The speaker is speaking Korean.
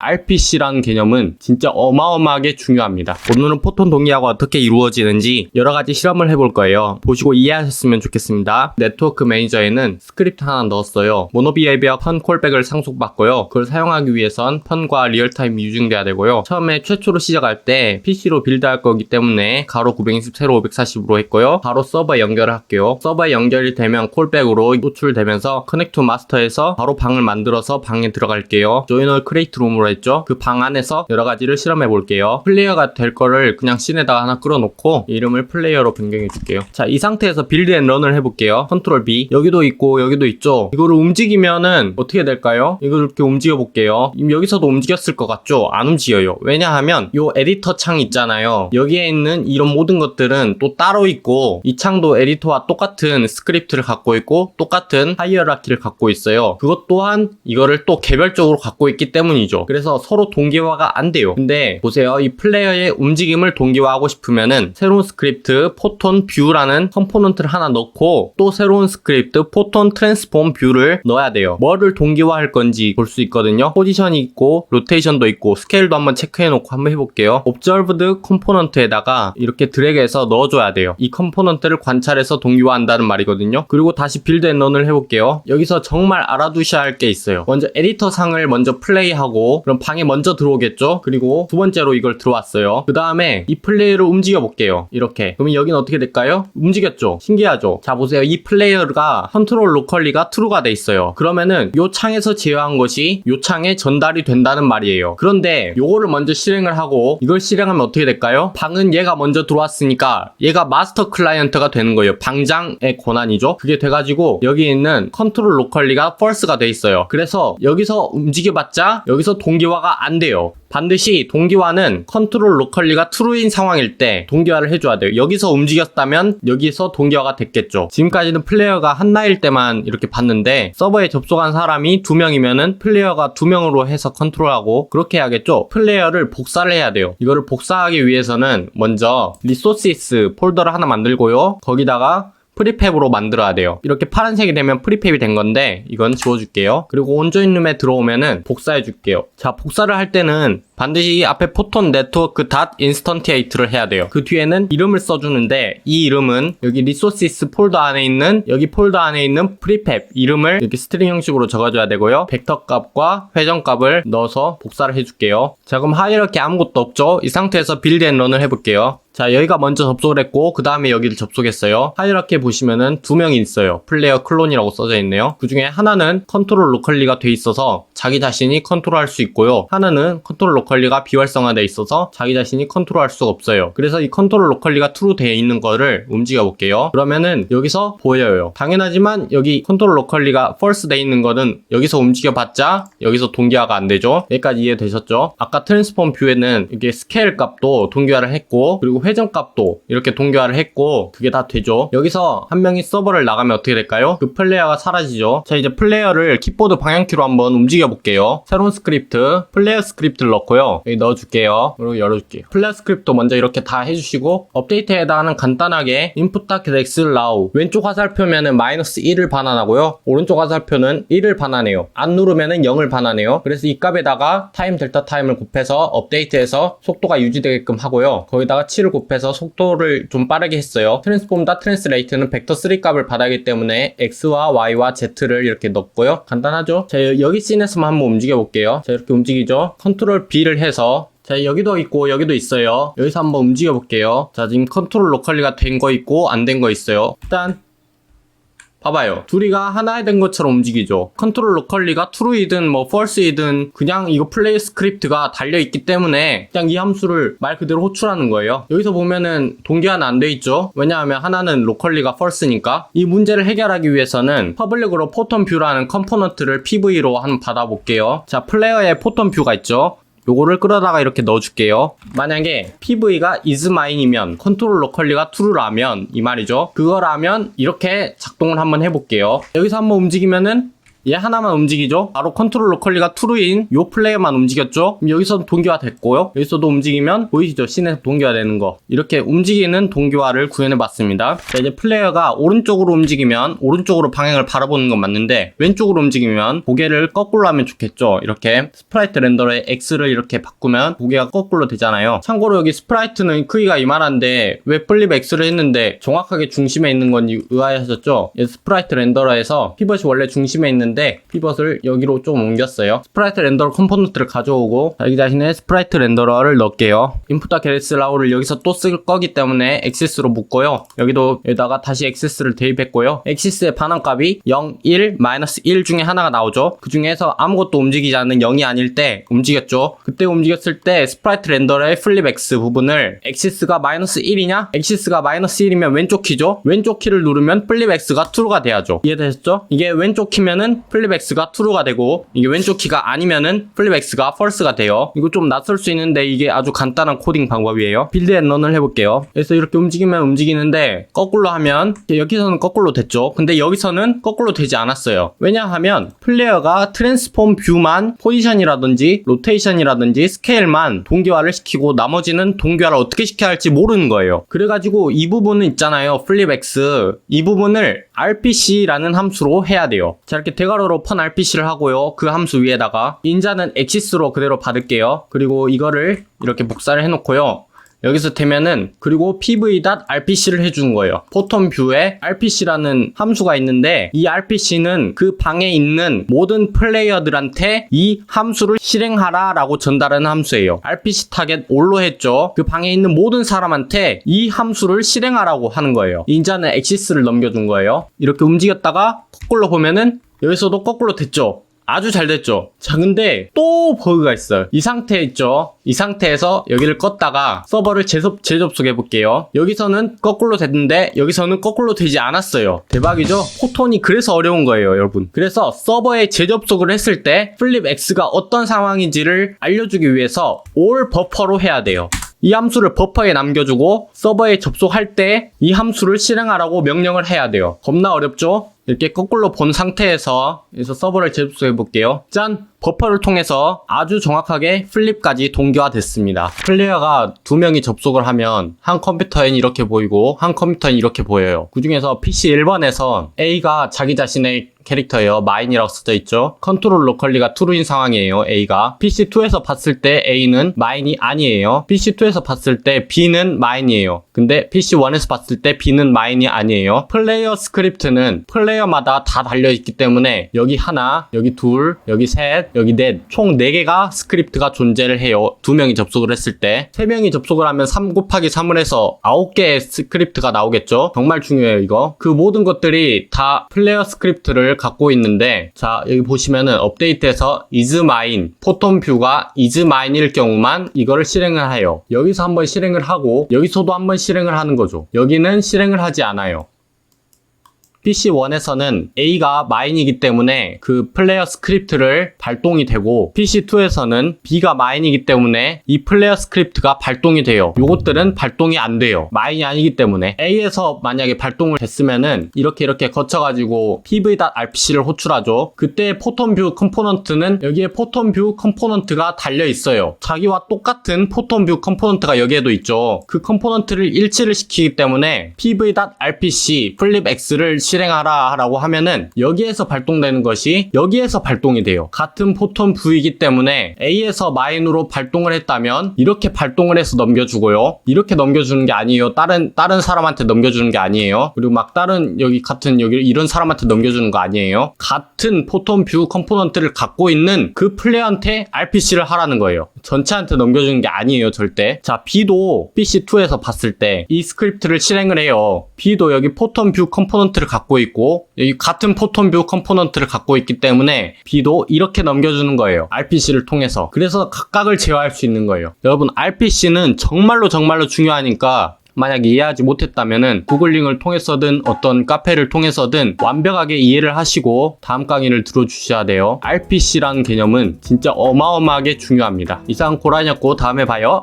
RPC라는 개념은 진짜 어마어마하게 중요합니다. 오늘은 포톤 동기화가 어떻게 이루어지는지 여러가지 실험을 해볼 거예요. 보시고 이해하셨으면 좋겠습니다. 네트워크 매니저에는 스크립트 하나 넣었어요. 모노비헤이비어 펀 콜백을 상속받고요. 그걸 사용하기 위해선 펀과 리얼타임 유증돼야 되고요. 처음에 최초로 시작할 때 PC로 빌드할 거기 때문에 가로 920 세로 540으로 했고요. 바로 서버에 연결을 할게요. 서버에 연결이 되면 콜백으로 노출되면서 커넥트 투 마스터에서 바로 방을 만들어서 방에 들어갈게요. 조이널 크리에이트 룸으로 했죠. 그 방 안에서 여러 가지를 실험해 볼게요. 플레이어가 될 거를 그냥 씬에다가 하나 끌어놓고 이름을 플레이어로 변경해 줄게요. 자, 이 상태에서 빌드 앤 런을 해볼게요. 컨트롤 B. 여기도 있고 여기도 있죠. 이거를 움직이면은 어떻게 될까요? 이걸 이렇게 움직여 볼게요. 여기서도 움직였을 것 같죠? 안 움직여요. 왜냐하면 요 에디터 창 있잖아요. 여기에 있는 이런 모든 것들은 또 따로 있고 이 창도 에디터와 똑같은 스크립트를 갖고 있고 똑같은 하이어라키를 갖고 있어요. 그것 또한 이거를 또 개별적으로 갖고 있기 때문이죠. 그래서 서로 동기화가 안 돼요. 근데 보세요. 이 플레이어의 움직임을 동기화하고 싶으면은 새로운 스크립트 포톤 뷰라는 컴포넌트를 하나 넣고 또 새로운 스크립트 포톤 트랜스폼 뷰를 넣어야 돼요. 뭐를 동기화할 건지 볼 수 있거든요. 포지션이 있고 로테이션도 있고 스케일도 한번 체크해 놓고 한번 해볼게요. observed 컴포넌트에다가 이렇게 드래그해서 넣어줘야 돼요. 이 컴포넌트를 관찰해서 동기화한다는 말이거든요. 그리고 다시 빌드 앤 런을 해볼게요. 여기서 정말 알아두셔야 할 게 있어요. 먼저 에디터 상을 먼저 플레이하고 그럼 방에 먼저 들어오겠죠. 그리고 두 번째로 이걸 들어왔어요. 그 다음에 이 플레이어를 움직여 볼게요. 이렇게. 그러면 여기는 어떻게 될까요? 움직였죠. 신기하죠. 자, 보세요. 이 플레이어가 컨트롤 로컬리가 true가 돼 있어요. 그러면은 요 창에서 제어한 것이 요 창에 전달이 된다는 말이에요. 그런데 요거를 먼저 실행을 하고 이걸 실행하면 어떻게 될까요? 방은 얘가 먼저 들어왔으니까 얘가 마스터 클라이언트가 되는 거예요. 방장의 권한이죠. 그게 돼가지고 여기 있는 컨트롤 로컬리가 false가 돼 있어요. 그래서 여기서 움직여봤자 여기서 동기화가 안 돼요. 반드시 동기화는 컨트롤 로컬리가 true인 상황일 때 동기화를 해줘야 돼요. 여기서 움직였다면 여기서 동기화가 됐겠죠. 지금까지는 플레이어가 하나일 때만 이렇게 봤는데 서버에 접속한 사람이 2명이면은 플레이어가 2명으로 해서 컨트롤하고 그렇게 해야겠죠. 플레이어를 복사를 해야 돼요. 이거를 복사하기 위해서는 먼저 리소시스 폴더를 하나 만들고요. 거기다가 프리팹으로 만들어야 돼요. 이렇게 파란색이 되면 프리팹이 된 건데 이건 지워줄게요. 그리고 온조인 룸에 들어오면은 복사해 줄게요. 자, 복사를 할 때는 반드시 앞에 포톤 네트워크 닷 인스턴티에이트를 해야 돼요. 그 뒤에는 이름을 써주는데 이 이름은 여기 리소시스 폴더 안에 있는 여기 폴더 안에 있는 프리팹 이름을 이렇게 스트링 형식으로 적어줘야 되고요. 벡터 값과 회전 값을 넣어서 복사를 해줄게요. 자, 그럼 하이어라키 아무것도 없죠? 이 상태에서 빌드 앤 런을 해볼게요. 자, 여기가 먼저 접속을 했고 그 다음에 여기를 접속했어요. 하이어라키에 보시면은 두 명이 있어요. 플레이어 클론이라고 써져 있네요. 그 중에 하나는 컨트롤 로컬리가 돼 있어서 자기 자신이 컨트롤할 수 있고요. 하나는 컨트롤 로컬리가 비활성화돼 있어서 자기 자신이 컨트롤할 수가 없어요. 그래서 이 컨트롤 로컬리가 true 되어 있는 거를 움직여 볼게요. 그러면은 여기서 보여요. 당연하지만 여기 컨트롤 로컬리가 false 돼 있는 거는 여기서 움직여 봤자 여기서 동기화가 안 되죠. 여기까지 이해되셨죠? 아까 트랜스폼 뷰에는 이게 스케일 값도 동기화를 했고 그리고 회전 값도 이렇게 동기화를 했고 그게 다 되죠. 여기서 한 명이 서버를 나가면 어떻게 될까요? 그 플레이어가 사라지죠. 자, 이제 플레이어를 키보드 방향키로 한번 움직여 볼게요. 새로운 스크립트 플레이어 스크립트를 넣고요. 여기 넣어줄게요. 그리고 열어줄게요. 플레이어 스크립트 먼저 이렇게 다 해주시고 업데이트에다가는 간단하게 input.x allow 왼쪽 화살표면은 -1을 반환하고요. 오른쪽 화살표는 1을 반환해요. 안 누르면은 0을 반환해요. 그래서 이 값에다가 타임 델타 타임을 곱해서 업데이트해서 속도가 유지되게끔 하고요. 거기다가 7을 곱해서 속도를 좀 빠르게 했어요. 트랜스폼과 트랜스레이트는 벡터 3 값을 받아야하기 때문에 x와 y와 z를 이렇게 넣고요. 간단하죠? 자, 여기 씬에서만 한번 움직여 볼게요. 자, 이렇게 움직이죠? 컨트롤 B를 해서 자, 여기도 있고 여기도 있어요. 여기서 한번 움직여 볼게요. 자, 지금 컨트롤 로컬리가 된 거 있고 안 된 거 있어요. 일단 봐봐요. 둘이가 하나 된 것처럼 움직이죠. 컨트롤 로컬리가 true이든 뭐 false이든 그냥 이거 플레이 스크립트가 달려있기 때문에 그냥 이 함수를 말 그대로 호출하는 거예요. 여기서 보면은 동기화는 안 돼 있죠. 왜냐하면 하나는 로컬리가 false니까. 이 문제를 해결하기 위해서는 퍼블릭으로 포톤 뷰라는 컴포넌트를 PV로 한번 받아볼게요. 자, 플레이어에 포톤 뷰가 있죠. 요거를 끌어다가 이렇게 넣어줄게요. 만약에 PV가 isMine이면 컨트롤 로컬리가 true라면 이 말이죠. 그거라면 이렇게 작동을 한번 해볼게요. 여기서 한번 움직이면은 얘 하나만 움직이죠. 바로 컨트롤 로컬리가 true인 요 플레이어만 움직였죠. 그럼 여기서 동기화 됐고요. 여기서도 움직이면 보이시죠? 씬에서 동기화 되는 거. 이렇게 움직이는 동기화를 구현해봤습니다. 자, 이제 플레이어가 오른쪽으로 움직이면 오른쪽으로 방향을 바라보는 건 맞는데 왼쪽으로 움직이면 고개를 거꾸로 하면 좋겠죠. 이렇게 스프라이트 렌더의 X를 이렇게 바꾸면 고개가 거꾸로 되잖아요. 참고로 여기 스프라이트는 크기가 이만한데 왜 플립 X를 했는데 정확하게 중심에 있는 건 의아하셨죠? 스프라이트 렌더러에서 피벗이 원래 중심에 있는데 피벗을 여기로 좀 옮겼어요. 스프라이트 렌더러 컴포넌트를 가져오고 자기 자신의 스프라이트 렌더러를 넣을게요. 인풋 게레스 라우를 여기서 또 쓸 거기 때문에 액시스로 묶고요. 여기도 여기다가 다시 액시스를 대입했고요. 액시스의 반환값이 0, 1, 마이너스 1 중에 하나가 나오죠. 그 중에서 아무것도 움직이지 않는 0이 아닐 때 움직였죠. 그때 움직였을 때 스프라이트 렌더러의 플립 X 부분을 액시스가 마이너스 1이냐? 액시스가 마이너스 1이면 왼쪽 키죠. 왼쪽 키를 누르면 플립 X가 true가 돼야죠. 이해되셨죠? 이게 왼쪽 키면은 플립 X가 true가 되고 이게 왼쪽 키가 아니면은 플립 X가 false가 돼요. 이거 좀 낯설 수 있는데 이게 아주 간단한 코딩 방법이에요. 빌드 앤 런을 해볼게요. 그래서 이렇게 움직이면 움직이는데 거꾸로 하면 여기서는 거꾸로 됐죠. 근데 여기서는 거꾸로 되지 않았어요. 왜냐하면 플레이어가 트랜스폼 뷰만 포지션이라든지 로테이션이라든지 스케일만 동기화를 시키고 나머지는 동기화를 어떻게 시켜야 할지 모르는 거예요. 그래가지고 이 부분은 있잖아요. 플립 X 이 부분을 RPC라는 함수로 해야 돼요. 자, 이렇게 대괄호로 펀 RPC를 하고요. 그 함수 위에다가 인자는 액시스로 그대로 받을게요. 그리고 이거를 이렇게 복사를 해놓고요. 여기서 되면은 그리고 pv.rpc를 해주는 거예요. 포톤 뷰에 rpc라는 함수가 있는데 이 rpc는 그 방에 있는 모든 플레이어들한테 이 함수를 실행하라 라고 전달하는 함수예요. rpc 타겟 all로 했죠. 그 방에 있는 모든 사람한테 이 함수를 실행하라고 하는 거예요. 인자는 액시스를 넘겨준 거예요. 이렇게 움직였다가 거꾸로 보면은 여기서도 거꾸로 됐죠. 아주 잘 됐죠. 자, 근데 또 버그가 있어요. 이 상태 있죠. 이 상태에서 여기를 껐다가 서버를 재접속해 볼게요. 여기서는 거꾸로 됐는데 여기서는 거꾸로 되지 않았어요. 대박이죠? 포톤이 그래서 어려운 거예요, 여러분. 그래서 서버에 재접속을 했을 때 플립 X가 어떤 상황인지를 알려주기 위해서 all 버퍼로 해야 돼요. 이 함수를 버퍼에 남겨주고 서버에 접속할 때 이 함수를 실행하라고 명령을 해야 돼요. 겁나 어렵죠? 이렇게 거꾸로 본 상태에서 서버를 재접속해 볼게요. 짠! 버퍼를 통해서 아주 정확하게 플립까지 동기화됐습니다. 플레이어가 두 명이 접속을 하면 한 컴퓨터엔 이렇게 보이고 한 컴퓨터엔 이렇게 보여요. 그 중에서 PC 1번에서 A가 자기 자신의 캐릭터예요. 마인이라고 써져 있죠. 컨트롤 로컬리가 true인 상황이에요. A가 PC2에서 봤을 때 A는 마인이 아니에요. PC2에서 봤을 때 B는 마인이에요. 근데 PC1에서 봤을 때 B는 마인이 아니에요. 플레이어 스크립트는 플레이어마다 다 달려있기 때문에 여기 하나, 여기 둘, 여기 셋, 여기 넷, 총 4개가 스크립트가 존재를 해요. 2명이 접속을 했을 때 3명이 접속을 하면 3 곱하기 3을 해서 9개의 스크립트가 나오겠죠. 정말 중요해요, 이거. 그 모든 것들이 다 플레이어 스크립트를 갖고 있는데, 자, 여기 보시면은 업데이트에서 isMine, 포톤 뷰가 isMine일 경우만 이거를 실행을 해요. 여기서 한번 실행을 하고 여기서도 한번 실행을 하는 거죠. 여기는 실행을 하지 않아요. PC1에서는 A가 마인이기 때문에 그 플레이어 스크립트를 발동이 되고 PC2에서는 B가 마인이기 때문에 이 플레이어 스크립트가 발동이 돼요. 요것들은 발동이 안 돼요. 마인이 아니기 때문에. A에서 만약에 발동을 됐으면은 이렇게 거쳐가지고 pv.rpc를 호출하죠. 그때 포톤뷰 컴포넌트는 여기에 포톤뷰 컴포넌트가 달려있어요. 자기와 똑같은 포톤뷰 컴포넌트가 여기에도 있죠. 그 컴포넌트를 일치를 시키기 때문에 pv.rpc flipx를 실행하라 라고 하면은 여기에서 발동되는 것이 여기에서 발동이 돼요. 같은 포톤 뷰이기 때문에 A에서 마인으로 발동을 했다면 이렇게 발동을 해서 넘겨주고요. 이렇게 넘겨주는 게 아니에요. 다른 사람한테 넘겨주는 게 아니에요. 그리고 막 다른 여기 이런 사람한테 넘겨주는 거 아니에요. 같은 포톤 뷰 컴포넌트를 갖고 있는 그 플레이어한테 RPC를 하라는 거예요. 전체한테 넘겨주는 게 아니에요, 절대. 자, B도 PC2에서 봤을 때 이 스크립트를 실행을 해요. B도 여기 포톤 뷰 컴포넌트를 갖고 있고 여기 같은 포톤 뷰 컴포넌트를 갖고 있기 때문에 B도 이렇게 넘겨주는 거예요. RPC를 통해서. 그래서 각각을 제어할 수 있는 거예요. 여러분, RPC는 정말로 중요하니까 만약에 이해하지 못했다면은 구글 링크를 통해서든 어떤 카페를 통해서든 완벽하게 이해를 하시고 다음 강의를 들어주셔야 돼요. RPC라는 개념은 진짜 어마어마하게 중요합니다. 이상 고라니였고 다음에 봐요.